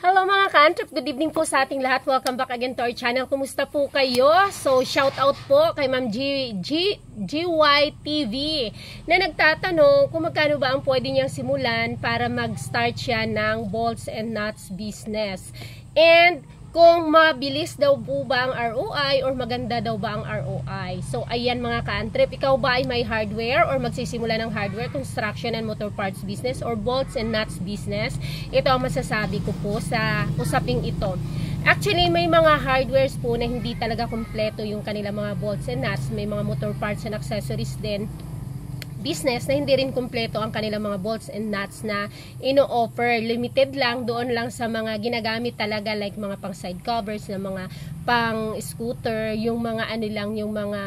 Hello mga ka-antrep, good evening po sa ating lahat. Welcome back again to our channel. Kumusta po kayo? So, shout out po kay Ma'am GYTV na nagtatanong kung magkano ba ang pwede niyang simulan para mag-start siya ng bolts and nuts business. And kung mabilis daw po ba ang ROI or maganda daw ba ang ROI. So, ayan mga ka-antrep, ikaw ba ay may hardware or magsisimula ng hardware, construction and motor parts business or bolts and nuts business? Ito ang masasabi ko po sa usaping ito. Actually, may mga hardwares po na hindi talaga kompleto yung kanilang mga bolts and nuts. May mga motor parts and accessories din business na hindi rin kumpleto ang kanilang mga bolts and nuts na ino-offer. Limited lang, doon lang sa mga ginagamit talaga like mga pang side covers, na mga pang scooter, yung mga ano lang, yung mga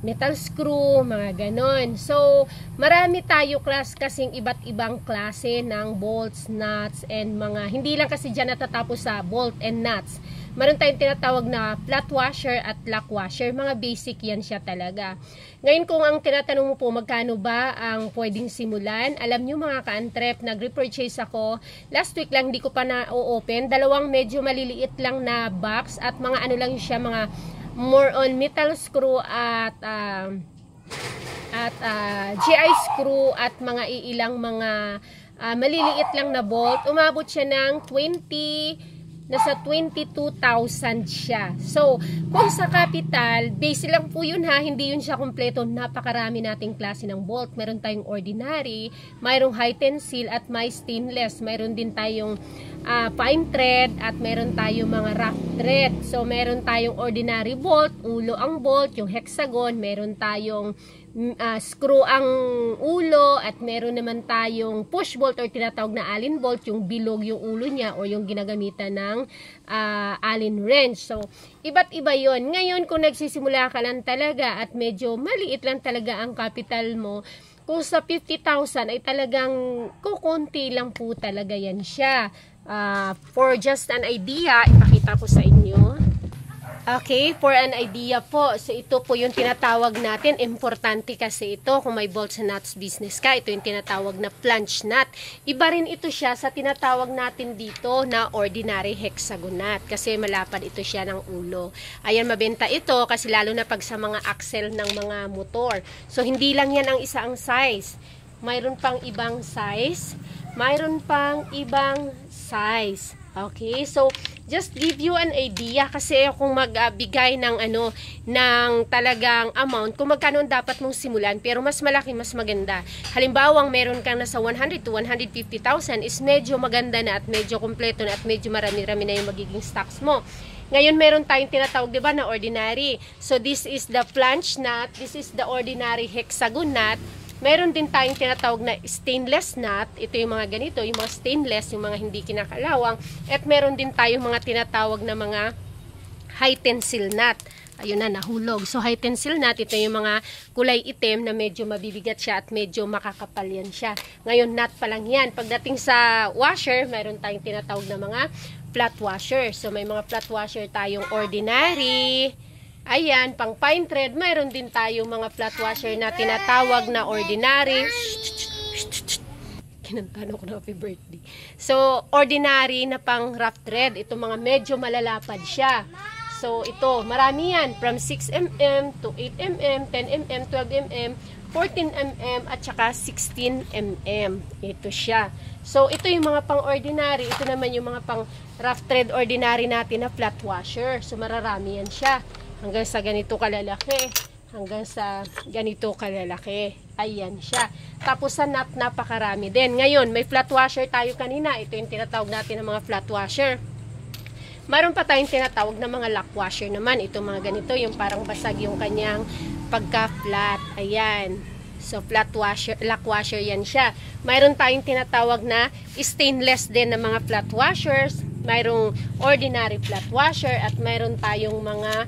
metal screw, mga ganon. So, marami tayo kasing iba't ibang klase ng bolts, nuts, and mga, hindi lang kasi dyan natatapos sa bolt and nuts. Meron tayong tinatawag na flat washer at lock washer. Mga basic yan siya talaga. Ngayon kung ang tinatanong mo po magkano ba ang pwedeng simulan, alam nyo mga ka-antrep, nag-repurchase ako. Last week lang, di ko pa na-open. Dalawang medyo maliliit lang na box at mga ano lang siya, mga more on metal screw at GI screw at mga iilang mga maliliit lang na bolt. Umabot siya ng nasa 22,000 siya. So, kung sa capital, base lang po yun ha, hindi yun siya kompleto. Napakarami nating klase ng bolt. Meron tayong ordinary, mayroong high tensile at may stainless. Meron din tayong fine thread at meron tayong mga rough thread. So, meron tayong ordinary bolt, ulo ang bolt, yung hexagon, meron tayong screw ang ulo, at meron naman tayong push bolt or tinatawag na Allen bolt, yung bilog yung ulo niya o yung ginagamitan ng Allen wrench. So, iba't iba yon. Ngayon, kung nagsisimula ka lang talaga at medyo maliit lang talaga ang capital mo, kung sa 50,000 ay talagang kukunti lang po talaga yan siya. For just an idea, ipakita ko sa inyo. Okay, for an idea po. So, ito po yung tinatawag natin. Importante kasi ito kung may bolts and nuts business ka. Ito yung tinatawag na plunge nut. Iba rin ito siya sa tinatawag natin dito na ordinary hexagon nut. Kasi malapad ito siya ng ulo. Ayan, mabenta ito kasi lalo na pag sa mga axle ng mga motor. So, hindi lang yan ang isa ang size. Mayroon pang ibang size. Mayroon pang ibang size. Okay, so just give you an idea kasi kung magbigay ng ng talagang amount kung magkano dapat mong simulan, pero mas malaki, mas maganda. Halimbawa, meron kang nasa 100 to 150,000 is medyo maganda na at medyo kompleto na at medyo marami-rami na yung magiging stocks mo. Ngayon, meron tayong tinatawag, diba, na ordinary. So, this is the plunge nut. This is the ordinary hexagon nut. Meron din tayong tinatawag na stainless nut. Ito yung mga ganito, yung mga stainless, yung mga hindi kinakalawang. At meron din tayong mga tinatawag na mga high tensile nut. Ayun na, nahulog. So, high tensile nut, ito yung mga kulay itim na medyo mabibigat siya at medyo makakapal yan siya. Ngayon, nut pa lang yan. Pagdating sa washer, meron tayong tinatawag na mga flat washer. So, may mga flat washer tayong ordinary. Ayan, pang fine thread, mayroon din tayong mga flat washer na tinatawag na ordinary. Kinantano ko na happy birthday. So, ordinary na pang rough thread. Ito mga medyo malalapad siya. So, ito, marami yan. From 6mm to 8mm, 10mm, 12mm, 14mm, at saka 16mm. Ito siya. So, ito yung mga pang ordinary. Ito naman yung mga pang rough thread ordinary natin na flat washer. So, mararami yan siya. Hanggang sa ganito kalalaki. Hanggang sa ganito kalalaki. Ayan siya. Tapos sa nut, napakarami din. Ngayon, may flat washer tayo kanina. Ito yung tinatawag natin ng mga flat washer. Mayroon pa tayong tinatawag na mga lock washer naman. Ito mga ganito, yung parang basag yung kanyang pagka-flat. Ayan. So, flat washer, lock washer yan siya. Mayroon tayong tinatawag na stainless din na mga flat washers. Mayroong ordinary flat washer. At mayroon tayong mga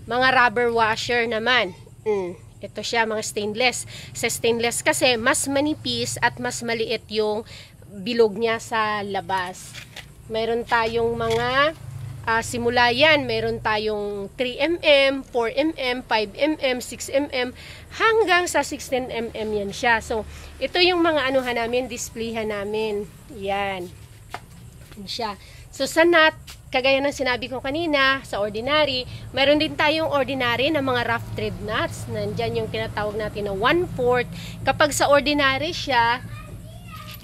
mga rubber washer naman. Ito siya, mga stainless. Sa stainless kasi, mas manipis at mas maliit yung bilog niya sa labas. Mayroon tayong mga Simula yan, meron tayong 3mm, 4mm, 5mm, 6mm, hanggang sa 16mm yan siya. So, ito yung mga anuhan namin, displayhan namin. Yan. Yan siya. So, sa nut, kagaya ng sinabi ko kanina, sa ordinary, meron din tayong ordinary na mga rough thread nuts. Nandyan yung tinatawag natin na 1/4. Kapag sa ordinary siya,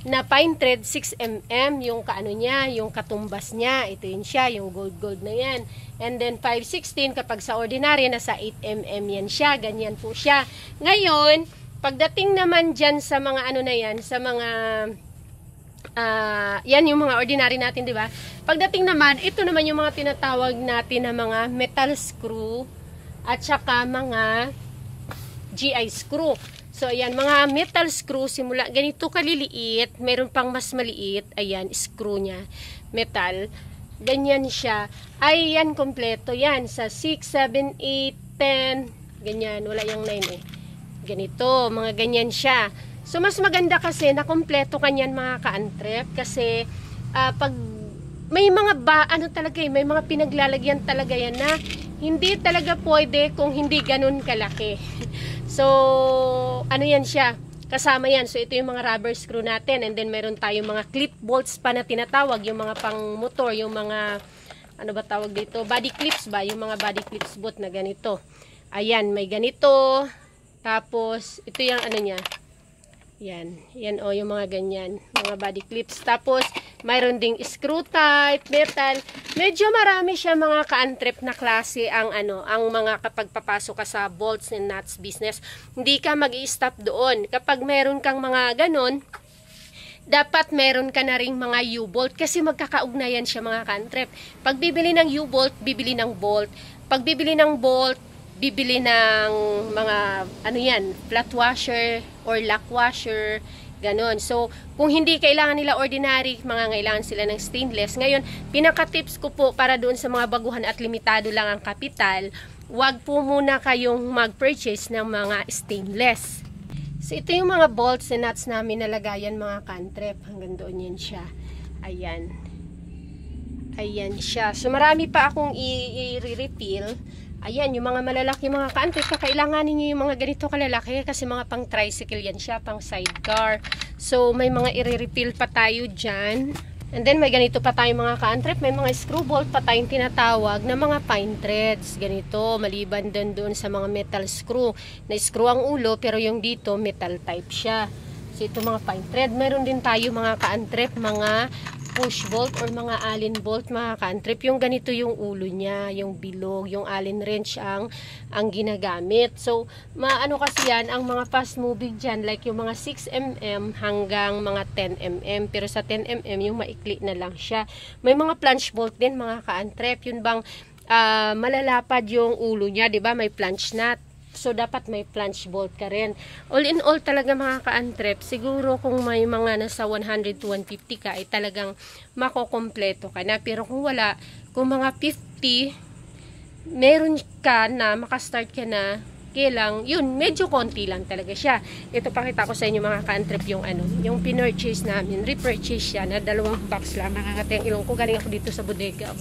na fine thread 6mm yung kaano niya, yung katumbas niya, ito yun siya, yung gold na yan. And then 5/16 kapag sa ordinary nasa 8mm yan siya, ganyan po siya. Ngayon, pagdating naman diyan sa mga ano na yan, sa mga yan yung mga ordinary natin, di ba? Pagdating naman, ito naman yung mga tinatawag natin na mga metal screw at saka mga GI screw. So, ayan, mga metal screw, simula ganito kaliliit, meron pang mas maliit, ayan, screw niya, metal, ganyan siya, ay yan, kompleto yan, sa 6, 7, 8, 10, ganyan, wala yung 9 eh, ganito, mga ganyan siya. So, mas maganda kasi na kompleto kanyan mga ka-antrep, kasi pag may mga talaga eh, may mga pinaglalagyan talaga yan na hindi talaga pwede kung hindi ganun kalaki. So, ano yan siya? Kasama yan. So, ito yung mga rubber screw natin. And then, meron tayong mga clip bolts pa na tinatawag. Yung mga pang motor, yung mga, ano ba tawag dito? Body clips ba? Yung mga body clips bolt na ganito. Ayan, may ganito. Tapos, ito yung ano niya. Yan. Yan o, yung mga ganyan. Mga body clips. Tapos, mayroon ding screw type, metal. Medyo marami siya mga ka-antrep na klase ang ano, ang mga kapag papasok ka sa bolts and nuts business. Hindi ka mag-i-stop doon. Kapag meron kang mga ganon, dapat meron ka na ring mga U-bolt kasi magkakaugnayan siya mga ka-antrep. Pag bibili ng U-bolt, bibili ng bolt. Pag bibili ng bolt, bibili ng mga ano yan, flat washer or lock washer, ganon. So, kung hindi kailangan nila ordinary, kailangan sila ng stainless. Ngayon, pinaka-tips ko po para doon sa mga baguhan at limitado lang ang kapital, wag po muna kayong mag-purchase ng mga stainless. So, ito yung mga bolts and nuts namin nalagayan mga ka-antrep. Hanggang doon yan siya. Ayan. Ayan siya. So, marami pa akong i-refill. Ayan, yung mga malalaki mga ka-antrep, kakailanganin nyo yung mga ganito kalalaki kasi mga pang tricycle yan siya, pang sidecar. So, may mga i-refill pa tayo dyan. And then, may ganito pa tayo mga ka-antrep, may mga screw bolt pa tayong tinatawag na mga fine threads. Ganito, maliban doon sa mga metal screw. Na screw ang ulo, pero yung dito, metal type siya. So, ito mga fine thread. Meron din tayo mga ka-antrep, mga push bolt or mga allen bolt mga ka-antrep. Yung ganito yung ulo niya, yung bilog, yung allen wrench ang ginagamit. So, maano kasi yan, ang mga fast moving dyan, like yung mga 6mm hanggang mga 10mm. Pero sa 10mm, yung maikli na lang siya. May mga plunge bolt din mga ka-antrep. Yun bang malalapad yung ulo niya, di ba? May plunge nut. So, dapat may plunge bolt ka rin. All in all talaga mga ka-antrep, siguro kung may mga nasa 100 to 150 ka, ay talagang makokompleto ka na. Pero kung wala, kung mga 50, meron ka na, makastart ka na, kailang, yun, medyo konti lang talaga siya. Ito, pakita ko sa inyo mga ka-antrep yung yung pinurchase namin. Repurchase siya na 2 box lang. Nakakatayang ilong ko. Galing ako dito sa bodega.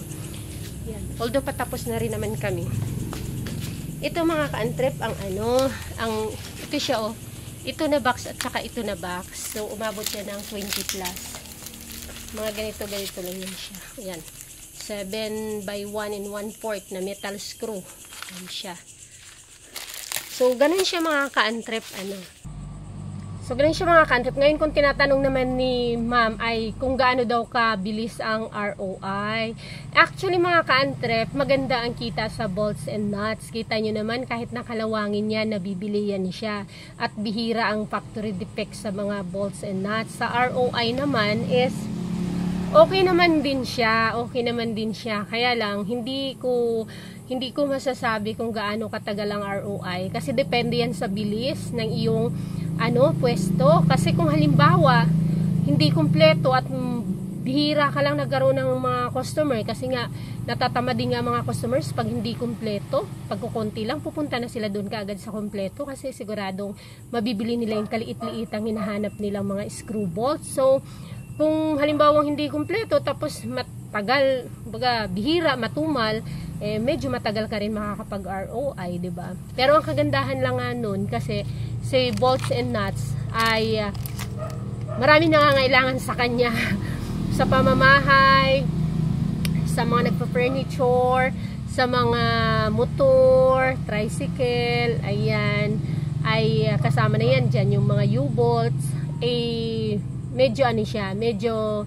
Yan. Although patapos na rin naman kami. Ito mga ka-antrep, ito siya ito na box at saka ito na box. So, umabot siya ng 20 plus. Mga ganito lang yan siya. Ayan. 7 by 1 and 1/4 na metal screw. Ayan siya. So, ganun siya mga ka-antrep, So, ganun siya mga ka-antrep. Ngayon, kung tinatanong naman ni ma'am ay kung gaano daw kabilis ang ROI. Actually, mga ka-antrep, maganda ang kita sa bolts and nuts. Kita nyo naman, kahit nakalawangin yan, nabibili yan siya. At bihira ang factory defect sa mga bolts and nuts. Sa ROI naman is, okay naman din siya. Kaya lang, hindi ko masasabi kung gaano katagal ang ROI. Kasi depende yan sa bilis ng iyong pwesto. Kasi kung halimbawa, hindi kumpleto at bihira ka lang nagkaroon ng mga customer, kasi nga, natatamad din nga mga customers pag hindi kumpleto. Pag kukunti lang, pupunta na sila doon kaagad sa kumpleto kasi siguradong mabibili nila yung kaliit-liit ang hinahanap nilang mga screw bolts. So, kung halimbawa hindi kumpleto, tapos tagal, baga bihira, matumal, medyo matagal ka rin makakapag ROI, diba? Pero ang kagandahan lang nga nun, kasi si bolts and nuts ay maraming nangangailangan sa kanya sa pamamahay, sa mga nagpa-furniture, sa mga motor, tricycle, ayan, ay kasama na yan dyan, yung mga U-bolts, medyo ano siya, medyo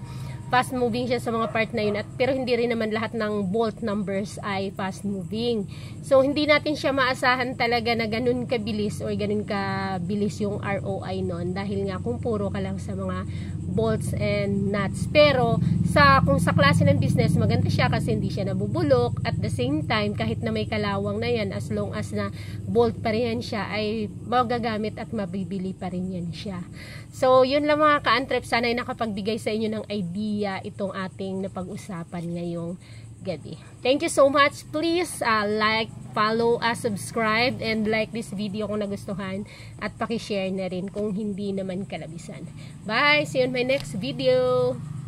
fast moving siya sa mga part na yun, pero hindi rin naman lahat ng bolt numbers ay fast moving. So hindi natin siya maasahan talaga na ganun kabilis o ganun kabilis yung ROI nun, dahil nga kung puro ka lang sa mga bolts and nuts. Pero kung sa klase ng business, maganda siya kasi hindi siya nabubulok. At the same time, kahit na may kalawang na yan, as long as na bolt pa rin yan siya, ay magagamit at mabibili pa rin yan siya. So yun lang mga ka-antrep, sana ay nakapagbigay sa inyo ng idea itong ating napag-usapan ngayong gabi. Thank you so much. Please like, follow, subscribe, and like this video kung nagustuhan, at pakishare na rin kung hindi naman kalabisan. Bye! See you in my next video!